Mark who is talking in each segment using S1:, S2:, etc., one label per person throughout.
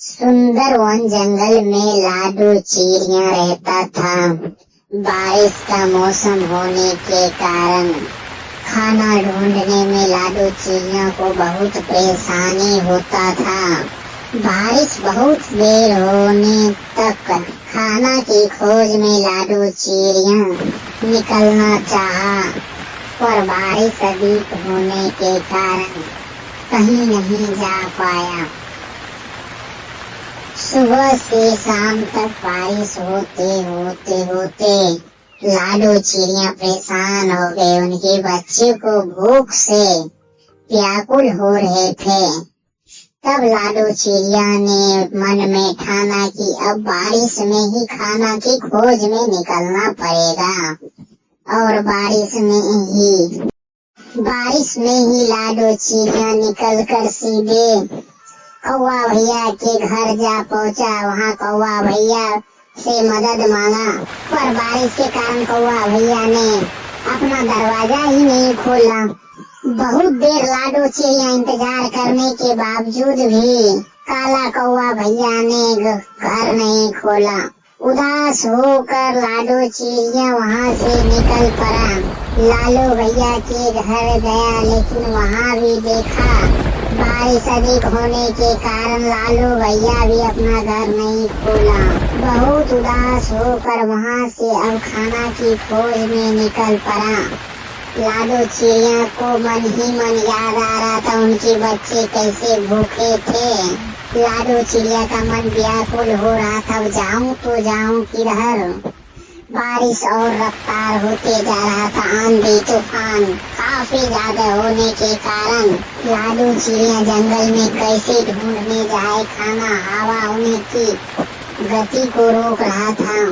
S1: सुंदर वन जंगल में लाडू चिड़िया रहता था। बारिश का मौसम होने के कारण खाना ढूंढने में लाडू चिड़िया को बहुत परेशानी होता था। बारिश बहुत देर होने तक खाना की खोज में लाडू चिड़िया निकलना चाहा, पर बारिश अधिक होने के कारण कहीं नहीं जा पाया। सुबह से शाम तक बारिश होते लाडू चिड़िया परेशान हो गए। उनके बच्चे को भूख से व्याकुल हो रहे थे। तब लाडू चिड़िया ने मन में ठाना कि अब बारिश में ही खाना की खोज में निकलना पड़ेगा, और बारिश में ही लाडू चिड़िया निकलकर सीधे कौवा भैया के घर जा पहुंचा। वहाँ कौवा भैया से मदद मांगा, पर बारिश के कारण कौवा भैया ने अपना दरवाजा ही नहीं खोला। बहुत देर लाडू चिड़िया इंतजार करने के बावजूद भी काला कौवा भैया ने घर नहीं खोला। उदास होकर लाडू चिड़िया वहाँ से निकल पड़ा। लालू भैया के घर गया, लेकिन वहाँ भी देखा बारिश अधिक होने के कारण लालू भैया भी अपना घर नहीं खोला। बहुत उदास होकर वहाँ से अब खाना की खोज में निकल पड़ा। लाडू चिड़िया को मन ही मन याद आ रहा था उनके बच्चे कैसे भूखे थे। लाडू चिड़िया का मन व्याकुल हो रहा था, जाऊं तो जाऊं किधर। बारिश और रफ्तार होते जा रहा था। आंधी तूफान काफी ज्यादा होने के कारण लाडू चिड़िया जंगल में कैसे ढूंढने जाए खाना। हवा उनकी गति को रोक रहा था।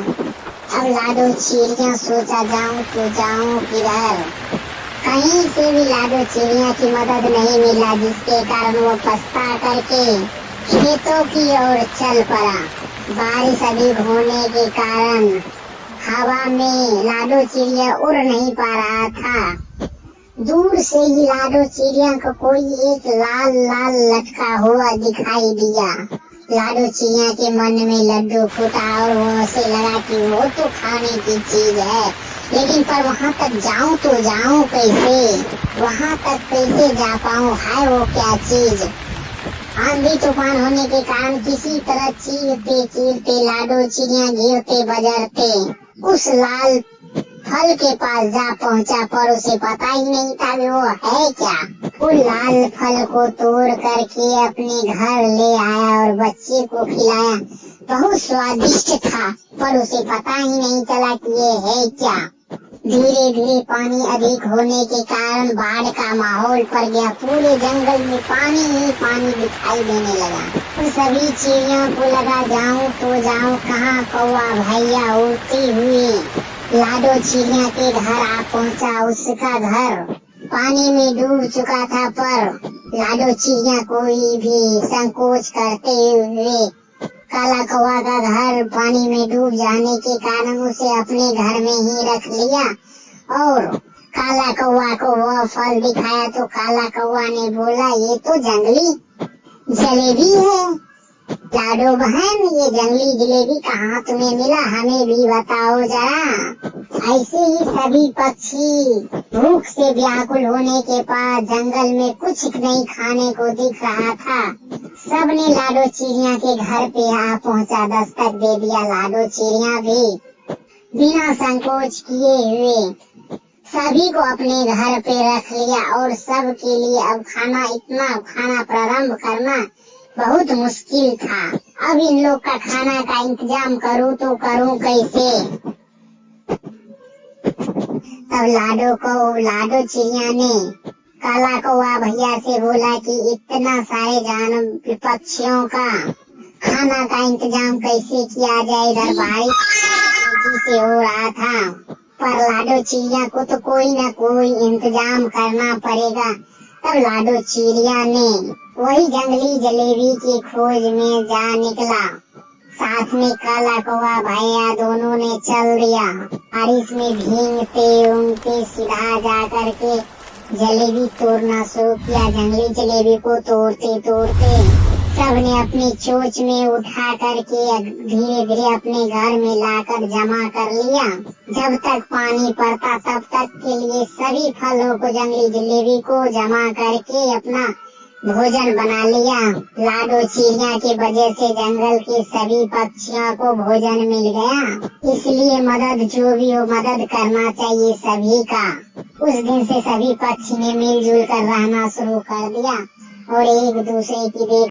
S1: अब लाडू चिड़िया सोचा, जाऊं तो जाऊं किधर। कहीं से भी लाडू चिड़िया की मदद नहीं मिला, जिसके कारण वो पछता करके खेतों की ओर चल पड़ा। बारिश अधिक होने के कारण हवा में लाडू चिड़िया उड़ नहीं पा रहा था। दूर से ही लाडू चिड़िया को कोई एक लाल लाल लटका हुआ दिखाई दिया। लाडू चिड़िया के मन में लड्डू फूटा और वो उसे लगा कि वो तो खाने की चीज है, लेकिन पर वहाँ तक जाऊं तो जाऊं कैसे, वहाँ तक कैसे जा पाऊं, है वो क्या चीज। आंधी तूफान होने के कारण किसी तरह चीरते लाडू चिड़िया गिरते बजरते उस लाल फल के पास जा पहुंचा, पर उसे पता ही नहीं था कि वो है क्या। वो लाल फल को तोड़ करके अपने घर ले आया और बच्चे को खिलाया। बहुत स्वादिष्ट था, पर उसे पता ही नहीं चला कि ये है क्या। धीरे धीरे पानी अधिक होने के कारण बाढ़ का माहौल पड़ गया। पूरे जंगल में पानी ही पानी दिखाई देने लगा। तो सभी चिड़ियों को लगा, जाऊं तो जाऊं कहाँ। कौवा भैया उड़ती हुई लाडू चिड़िया के घर आ पहुंचा। उसका घर पानी में डूब चुका था, पर लाडू चिड़िया कोई भी संकोच करते हुए काला कौवा का घर पानी में डूब जाने के कारण उसे अपने घर में ही रख लिया और काला कौवा को वह फल दिखाया। तो काला कौवा ने बोला, ये तो जंगली जलेबी है। लाडू बहन, ये जंगली जलेबी कहाँ तुम्हें मिला, हमें भी बताओ जरा। ऐसे ही सभी पक्षी भूख से व्याकुल होने के बाद जंगल में कुछ नहीं खाने को दिख रहा था। सबने लाडू चिड़िया के घर पे आ पहुंचा, दस्तक दे दिया। लाडू चिड़िया भी बिना संकोच किए हुए सभी को अपने घर पे रख लिया और सब के लिए अब खाना प्रारंभ करना बहुत मुश्किल था। अब इन लोग का खाना का इंतजाम करूं तो करूं कैसे। तब लाडू चिड़िया ने काला कौवा भैया से बोला कि इतना सारे पक्षियों का खाना का इंतजाम कैसे किया जाए। इधर बारिश तेजी से हो रहा था, पर लाडू चिड़िया को तो कोई न कोई इंतजाम करना पड़ेगा। तब लाडू चिड़िया ने वही जंगली जलेबी की खोज में जा निकला। साथ में काला कौवा भैया दोनों ने चल दिया। बारिश में भीगते उनके सीधा जा करके जलेबी तोड़ना शुरू किया। जंगली जलेबी को तोड़ते तोड़ते सबने अपनी चोंच में उठा करके धीरे धीरे अपने घर में लाकर जमा कर लिया। जब तक पानी पड़ता तब तक के लिए सभी फलों को, जंगली जलेबी को जमा करके अपना भोजन बना लिया। लाडो चिड़िया की वजह से जंगल के सभी पक्षियों को भोजन मिल गया। इसलिए मदद जो भी हो, मदद करना चाहिए सभी का। उस दिन से सभी पक्षी ने मिलजुल कर रहना शुरू कर दिया और एक दूसरे की देख